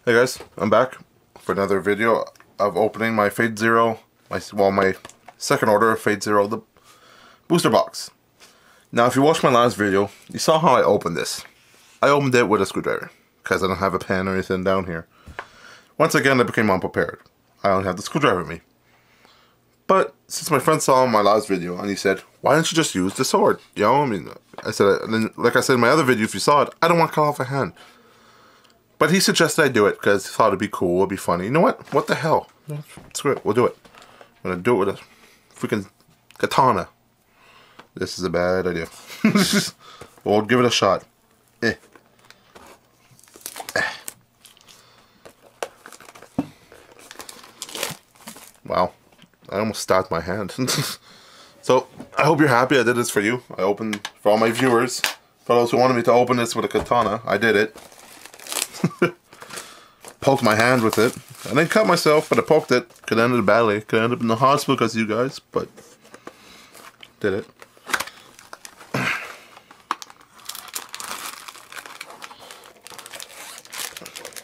Hey guys, I'm back for another video of opening my Fate Zero, my second order of Fate Zero, the booster box. Now if you watched my last video, you saw how I opened this. I opened it with a screwdriver, because I don't have a pen or anything down here. Once again, I became unprepared. I only have the screwdriver with me. But since my friend saw my last video and he said, why don't you just use the sword? You know, I mean, I said, like I said in my other video, if you saw it, I don't want to cut off a hand. But he suggested I do it because he thought it'd be cool, it'd be funny. You know what? What the hell? Screw it, we'll do it. I'm gonna do it with a freaking katana. This is a bad idea. We'll give it a shot. Wow, I almost stabbed my hand. So, I hope you're happy I did this for you. I opened, for all my viewers, for those who wanted me to open this with a katana, I did it. Poked my hand with it. I didn't cut myself, but I poked it. Could have ended badly. Could have ended up in the hospital because of you guys, but did it.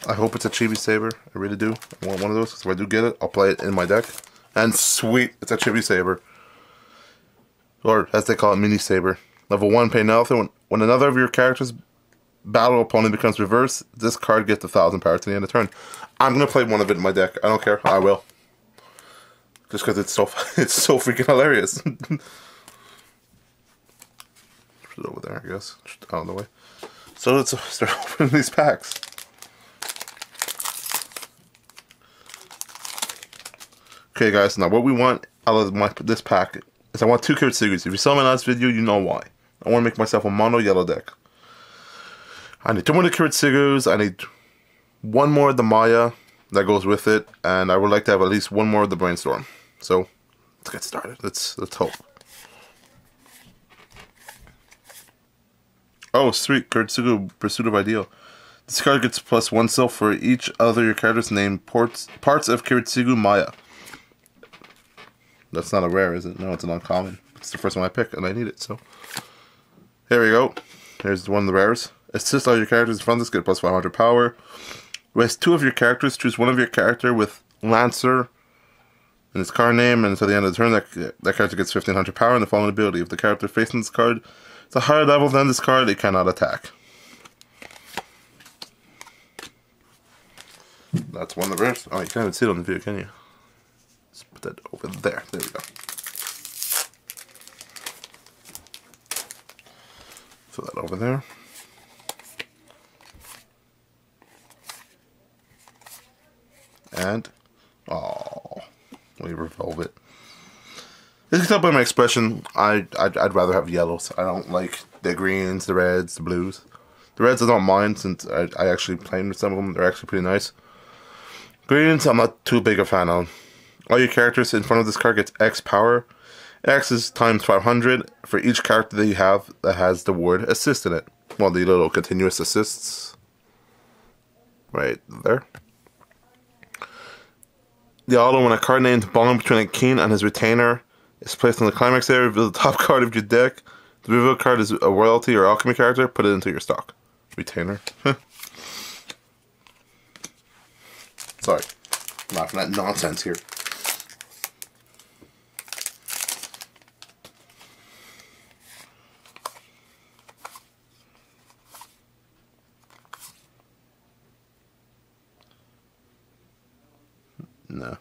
I hope it's a chibi saber. I really do. I want one of those. So if I do get it, I'll play it in my deck. And sweet, it's a chibi saber. Or as they call it, mini saber. Level 1, pay nothing. When another of your characters' battle opponent becomes reversed, this card gets 1,000 power to the end of the turn. I'm gonna play one of it in my deck. I don't care. I will. Just because it's so freaking hilarious. Put it over there, I guess. Just out of the way. So let's start opening these packs. Okay, guys. Now what we want out of this pack is I want 2 Kiritsugus. If you saw my last video, you know why. I want to make myself a mono yellow deck. I need 2 more of the Kiritsugus, I need 1 more of the Maya that goes with it, and I would like to have at least 1 more of the Brainstorm. So, let's get started. Let's hope. Oh, sweet, Kiritsugu Pursuit of Ideal. This card gets +1 silk for each other your characters named parts of Kiritsugu Maya. That's not a rare, is it? No, it's an uncommon. It's the first one I pick, and I need it, so. Here we go. Here's one of the rares. Assist all your characters in front of this, get +500 power. With 2 of your characters, choose one of your character with Lancer in its card name, and until the end of the turn, that character gets 1,500 power and the following ability. If the character facing this card is a higher level than this card, it cannot attack. That's one of the rares. Oh, you can't even see it on the video, can you? Let's put that over there. There we go. Throw that over there. And, oh, Weaver Velvet. As you can tell by my expression, I'd rather have yellows. I don't like the greens, the reds, the blues. The reds I don't mind since I actually played with some of them. They're actually pretty nice. Greens, I'm not too big a fan of. All your characters in front of this card gets X power. X is times 500 for each character that you have that has the word assist in it. Well, the little continuous assists. Right there. The auto, when a card named bond between a king and his retainer is placed in the climax area, reveal the top card of your deck. The reveal card is a royalty or alchemy character, put it into your stock. Retainer. Sorry. I'm laughing at nonsense here. No.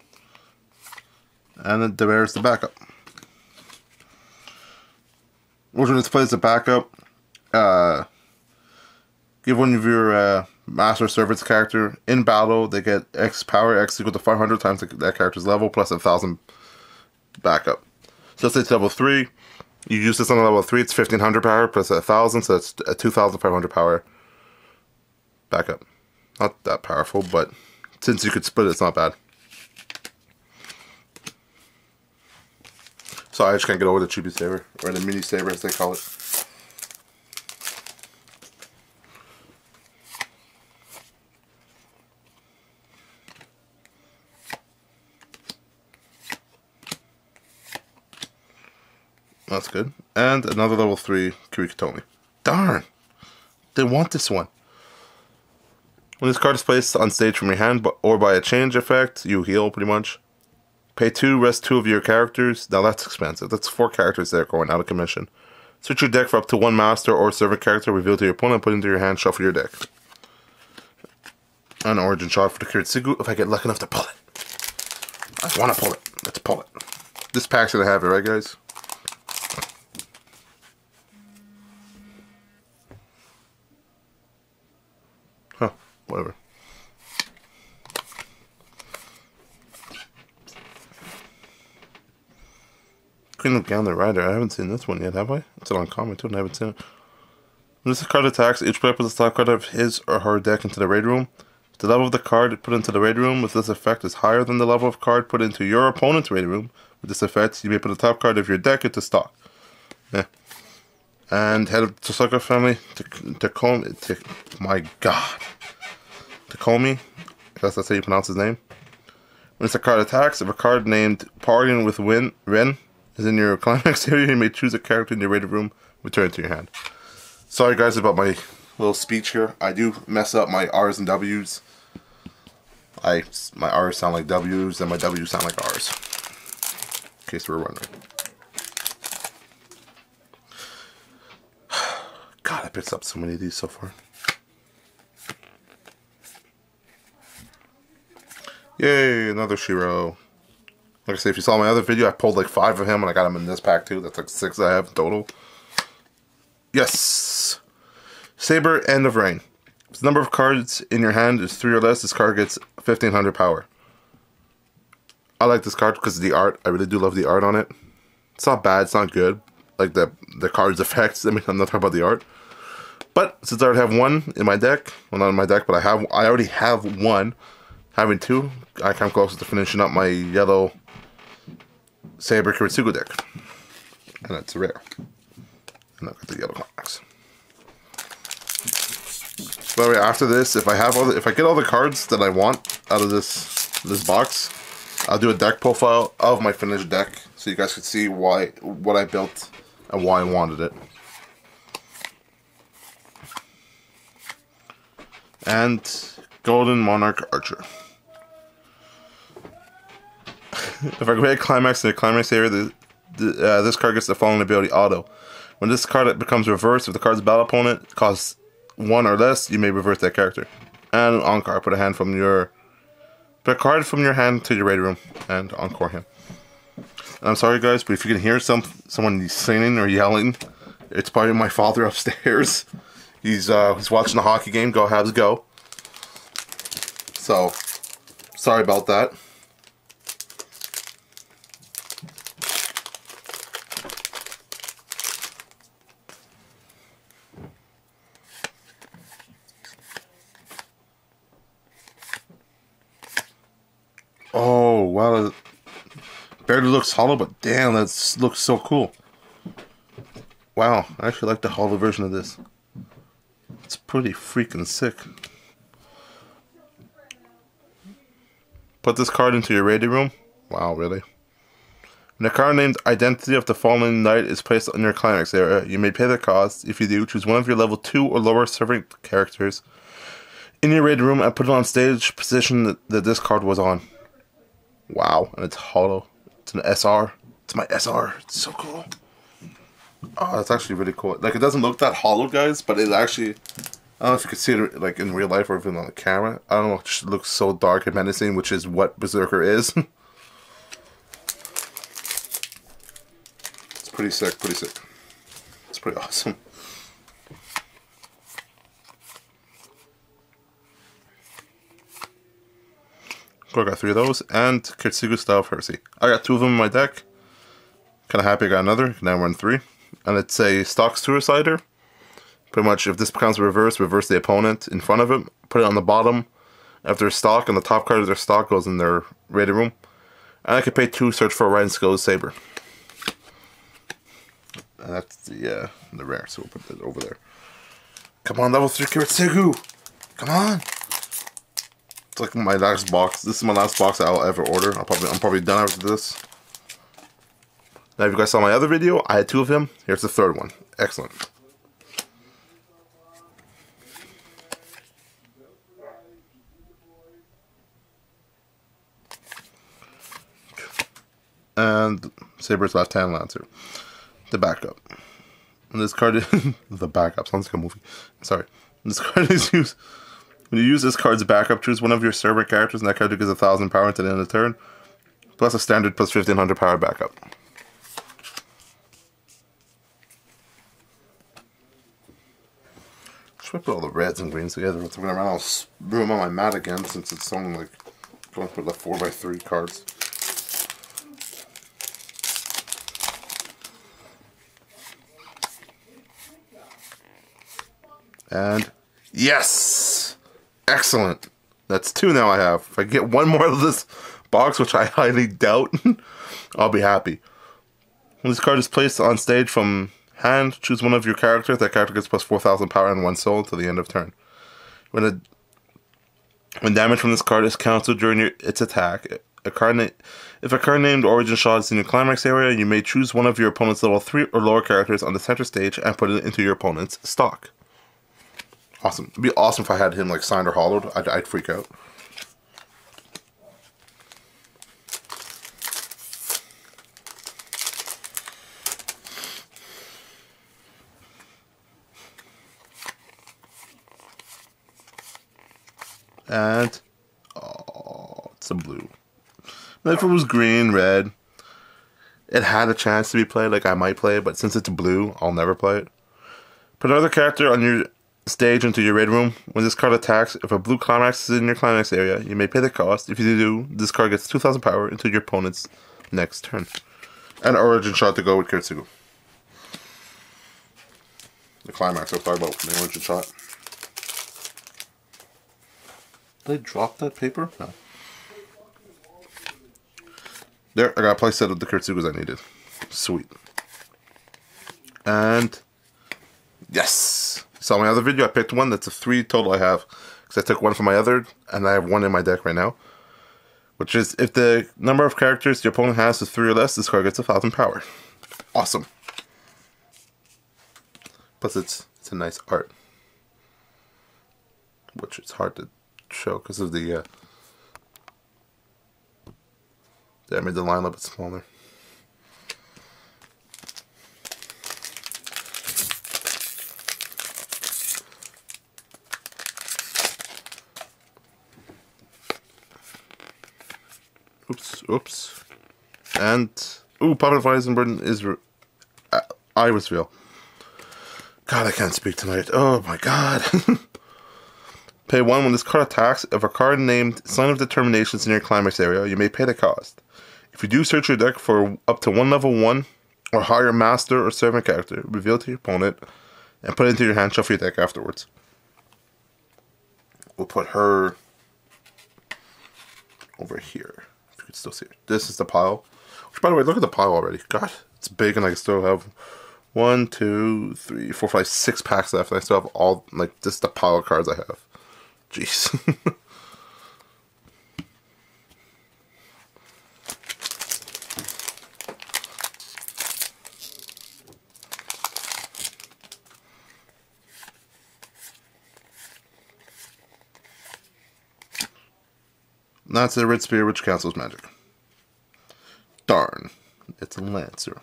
And then there's the backup. Which one displays the backup? Give one of your master servants character in battle, they get X power, X equal to 500 times that character's level, plus 1,000 backup. So let's say it's level 3. You use this on level 3, it's 1,500 power plus 1,000, so it's a 2,500 power backup. Not that powerful, but since you could split it, it's not bad. Sorry, I just can't get over the chibi saber, or the mini saber as they call it. That's good. And another level 3 Kirikatomi. Darn! They want this one. When this card is placed on stage from your hand or by a change effect, you heal pretty much. Pay 2, rest 2 of your characters. Now that's expensive. That's 4 characters there going out of commission. Search your deck for up to 1 master or servant character, reveal to your opponent, put into your hand, shuffle your deck. An origin shot for the Kiritsugu if I get lucky enough to pull it. I want to pull it. Let's pull it. This pack's gonna have it, right guys? Huh, whatever. Queen of Gambler Rider. I haven't seen this one yet, have I? It's an uncommon too, and I haven't seen it. When this card attacks, each player puts the top card of his or her deck into the raid room. If the level of the card put into the raid room with this effect is higher than the level of card put into your opponent's raid room with this effect, you may put the top card of your deck into stock. Yeah. And head of the Sucker family my god. Takomi. I guess that's how you pronounce his name. When this card attacks, if a card named Parting with Ren is in your climax area, you may choose a character in your rated room, return it to your hand. Sorry guys about my little speech here. I do mess up my R's and W's. My R's sound like W's and my W's sound like R's. In case we're wondering. God, I picked up so many of these so far. Yay, another Shiro. Like I say, if you saw my other video, I pulled like 5 of him and I got him in this pack too. That's like 6 I have in total. Yes! Saber, End of Reign. If the number of cards in your hand is 3 or less, this card gets 1500 power. I like this card because of the art. I really do love the art on it. It's not bad, it's not good. Like the card's effects, I mean, I'm not talking about the art. But since I already have 1 in my deck, well not in my deck, but I already have 1. Having 2, I come closer to finishing up my yellow Saber Kiritsugu deck. And it's rare. And I've got the yellow comics. By the way, after this, if I get all the cards that I want out of this box, I'll do a deck profile of my finished deck so you guys can see what I built and why I wanted it. And Golden Monarch Archer. If I create a climax in the climax area, this card gets the following ability: Auto. When this card becomes reversed, if the card's battle opponent costs 1 or less, you may reverse that character. And encore, put a card from your hand to your raid room and encore him. And I'm sorry guys, but if you can hear someone singing or yelling, it's probably my father upstairs. He's watching the hockey game. Go Habs go. So sorry about that. Oh wow, it barely looks hollow, but damn, that looks so cool. Wow, I actually like the hollow version of this. It's pretty freaking sick. Put this card into your raiding room. Wow, really? When a card named Identity of the Fallen Knight is placed in your climax area, you may pay the cost. If you do, choose one of your level 2 or lower servant characters in your raid room and put it on stage position that this card was on. Wow, and it's hollow. It's an SR. It's my SR. It's so cool. Oh, that's actually really cool. Like, it doesn't look that hollow, guys, but it actually, I don't know if you can see it like in real life or even on the camera. I don't know, it just looks so dark and menacing, which is what Berserker is. It's pretty sick, pretty sick. It's pretty awesome. I got 3 of those, and Kiritsugu Style of Heresy. I got 2 of them in my deck. Kind of happy I got another. Now we're on 3. And it's a stock suicider. Pretty much, if this becomes reverse the opponent in front of him, put it on the bottom of their stock, and the top card of their stock goes in their rated room. And I could pay 2, search for a Ryan Skills Saber. And that's the rare, so we'll put that over there. Come on, level 3 Kiritsugu! Come on! It's like my last box. This is my last box I'll ever order. I'm probably done after this. Now, if you guys saw my other video, I had 2 of him. Here's the 3rd one. Excellent. and Saber's left hand Lancer. The backup. And this card is the backup sounds like a movie. Sorry. This card is used when you use this card's backup. Choose one of your server characters, and that character gives 1,000 power until the end of the turn, plus a standard plus 1,500 power backup. Should I put all the reds and greens together? I'm gonna run all room on my mat again since it's only like going to put the 4x3 cards. And yes! Excellent. That's 2 now I have. If I get one more of this box, which I highly doubt, I'll be happy. When this card is placed on stage from hand, choose one of your characters. That character gets plus 4,000 power and 1 soul until the end of turn. When damage from this card is cancelled during its attack, if a card named Origin Shot is in your climax area, you may choose one of your opponent's level 3 or lower characters on the center stage and put it into your opponent's stock. Awesome. It'd be awesome if I had him like signed or hollowed. I'd freak out. And oh, it's a blue. Now, if it was green, red, it had a chance to be played. Like I might play it, but since it's blue, I'll never play it. Put another character on your stage into your raid room. When this card attacks, if a blue climax is in your climax area, you may pay the cost. If you do, this card gets 2,000 power until your opponent's next turn. And Origin Shot to go with Kirtsugu. The climax I'll talk about the Origin Shot. Did I drop that paper? No. There, I got a play set of the Kirtsugus I needed. Sweet. And yes! You saw my other video, I picked one. That's a 3 total I have. Because I took one from my other, and I have 1 in my deck right now. Which is, if the number of characters your opponent has is 3 or less, this card gets 1,000 power. Awesome. Plus it's a nice art. Which is hard to show because of the I made the line a little bit smaller. Oops. And ooh, Puppet Weisenburden is Irisville. God, I can't speak tonight. Oh my god. Pay 1 when this card attacks. If a card named Sign of Determination is in your climax area, you may pay the cost. If you do, search your deck for up to 1 level 1 or higher master or servant character, reveal to your opponent, and put it into your hand, shuffle your deck afterwards. We'll put her over here. If you can still see it. This is the pile. Which, by the way, look at the pile already. God, it's big, and I still have 1, 2, 3, 4, 5, 6 packs left. And I still have all, like, just the pile of cards I have. Jeez. That's a red spear which cancels magic. Darn. It's a Lancer.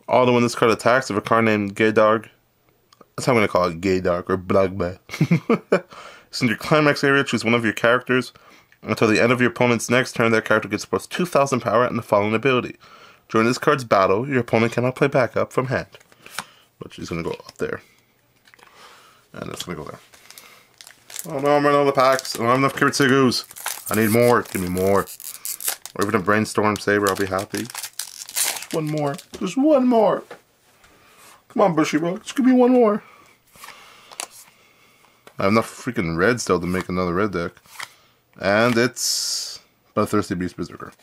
Although when this card attacks, if a card named Gaydarg, that's how I'm going to call it, Gaydarg or Blagba. It's in your climax area, choose one of your characters. Until the end of your opponent's next turn, that character gets plus 2,000 power and the following ability. During this card's battle, your opponent cannot play backup from hand. Which is going to go up there. And it's going to go there. Oh no, I'm running out of the packs. I don't have enough Kirtsugus. I need more. Give me more. Or even a Brainstorm Saber, I'll be happy. Just one more. Just one more. Come on, Bushiroad. Just give me one more. I have enough freaking red still to make another red deck. And it's a Thirsty Beast Berserker.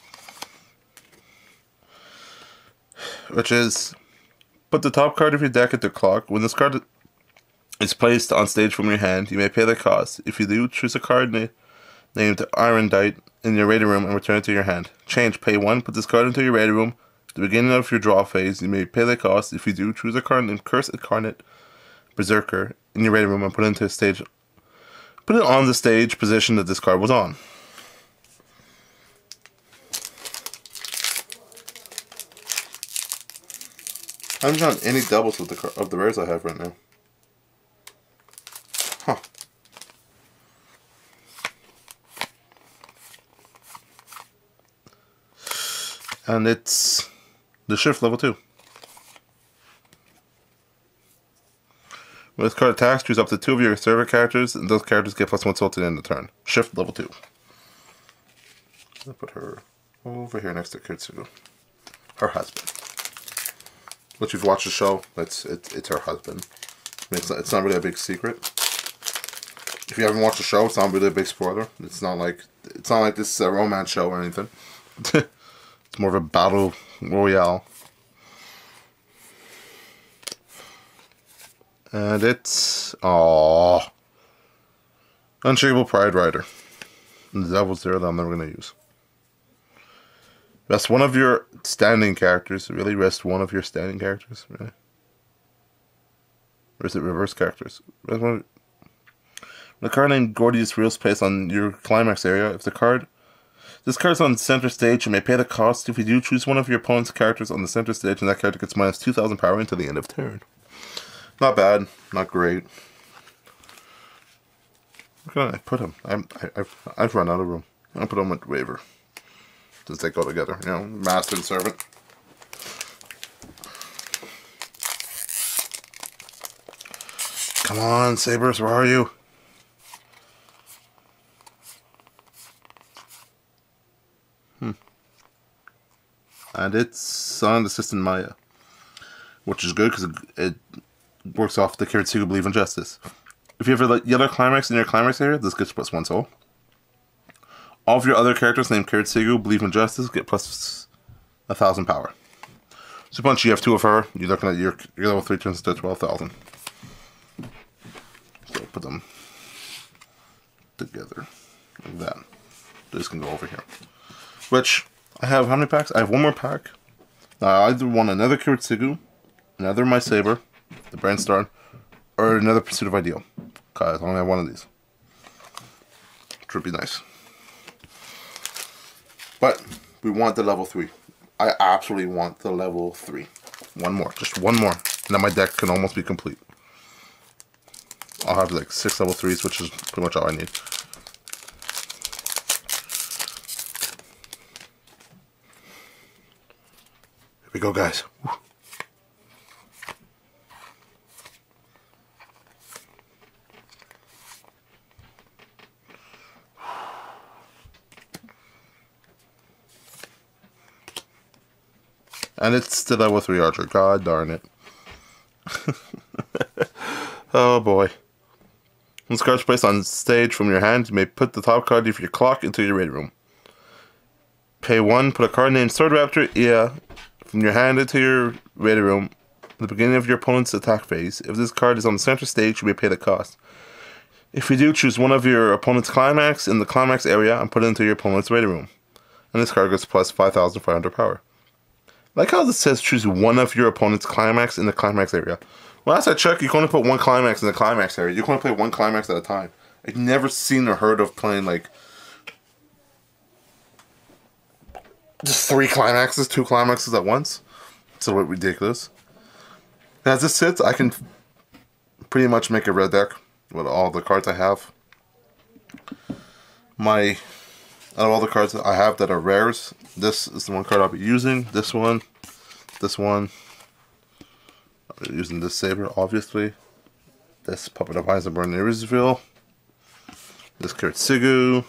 Which is, put the top card of your deck into clock. When this card is placed on stage from your hand, you may pay the cost. If you do, choose a card named Irondite in your raiding room and return it to your hand. Change, pay 1, put this card into your raiding room. At the beginning of your draw phase, you may pay the cost. If you do, choose a card named Curse Incarnate Berserker in your raiding room and put it into a stage. Put it on the stage position that this card was on. haven't gotten any doubles with the rares I have right now. Huh. And it's the shift level 2. When this card attacks, choose up to 2 of your server characters, and those characters get +1 soul to the end of the turn. Shift level 2. I'll put her over here next to Kitsu. Her husband. But you've watched the show, it's her husband. I mean, it's not really a big secret. If you haven't watched the show, it's not really a big spoiler. It's not like this is a romance show or anything. It's more of a battle royale. And it's Unshakable Pride Rider. And the Devil's there that I'm never gonna use. Rest one of your standing characters. Really? Rest one of your standing characters? Really? Or is it reverse characters? Rest one. When a card named Gordy's real space on your climax area, if this card's on the center stage, you may pay the cost. If you do, choose one of your opponent's characters on the center stage, and that character gets minus 2,000 power until the end of turn. Not bad, not great. Where can I put him? I've run out of room. I'll put him with Waver. Since they go together, you know, master and servant. Come on, Sabers, where are you? And it's on Assistant Maya, which is good because it works off the Kiritsugu Believe in Justice. If you have a yellow climax in your climax area, this gets +1 soul. All of your other characters named Kiritsugu Believe in Justice get +1,000 power. So once you have 2 of her, you're looking at your level 3 turns to 12,000. So put them together like that. This can go over here. Which I have how many packs? I have 1 more pack. I either want another Kiritsugu, another My Saber, the Brainstorm, or another Pursuit of Ideal. Cause I only have 1 of these. Which would be nice. But we want the level 3. I absolutely want the level 3. 1 more. Just 1 more. And then my deck can almost be complete. I'll have like 6 level 3s, which is pretty much all I need. Here we go, guys. Woo. And it's the level 3 archer. God darn it. Oh boy. When this card's placed on stage from your hand, you may put the top card of your clock into your raid room. Pay 1, put a card named Sword Raptor Ia from your hand into your raid room at the beginning of your opponent's attack phase. If this card is on the center stage, you may pay the cost. If you do, choose one of your opponent's climax in the climax area and put it into your opponent's raid room. And this card gets plus 5,500 power. Like how this says choose one of your opponent's climax in the climax area. Well, last I checked, you can only put 1 climax in the climax area. You can only play 1 climax at a time. I've never seen or heard of playing like just 3 climaxes, 2 climaxes at once. It's a little ridiculous. As this sits, I can pretty much make a red deck with all the cards I have. Out of all the cards that I have that are rares, this is the 1 card I'll be using. This one. I'll be using this Saber, obviously. This Puppet of Heisenberg and Irisville. This Kiritsugu.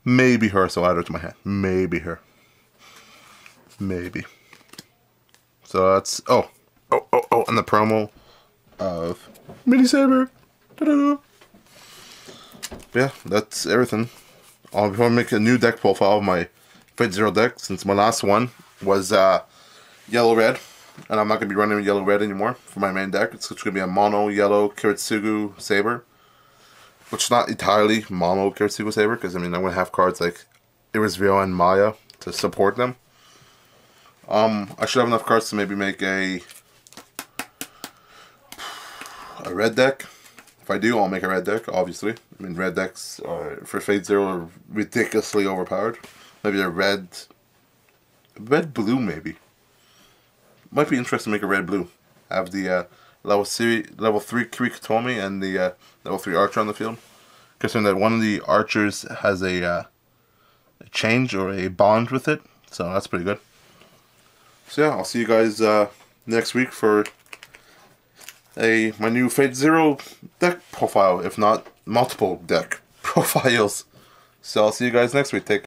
Maybe her, so I'll add her to my hand. Maybe her. Maybe. So that's... Oh, and the promo of Mini Saber. Da-da-da. Yeah, that's everything. I'll probably make a new deck profile of my Fate Zero deck, since my last one was yellow-red, and I'm not going to be running yellow-red anymore for my main deck. It's going to be a mono-yellow Kiritsugu Saber, which is not entirely mono Kiritsugu Saber, because I mean I'm going to have cards like Irisville and Maya to support them. I should have enough cards to maybe make a red deck. If I do, I'll make a red deck, obviously. I mean, red decks for Fate Zero are ridiculously overpowered. Maybe a red-blue, maybe. Might be interesting to make a red-blue. I have the level 3 Kirikotomi and the level 3 Archer on the field. Considering that one of the Archers has a change or a bond with it, so that's pretty good. So yeah, I'll see you guys next week for my new Fate Zero deck profile, if not multiple deck profiles. So I'll see you guys next week. Take care.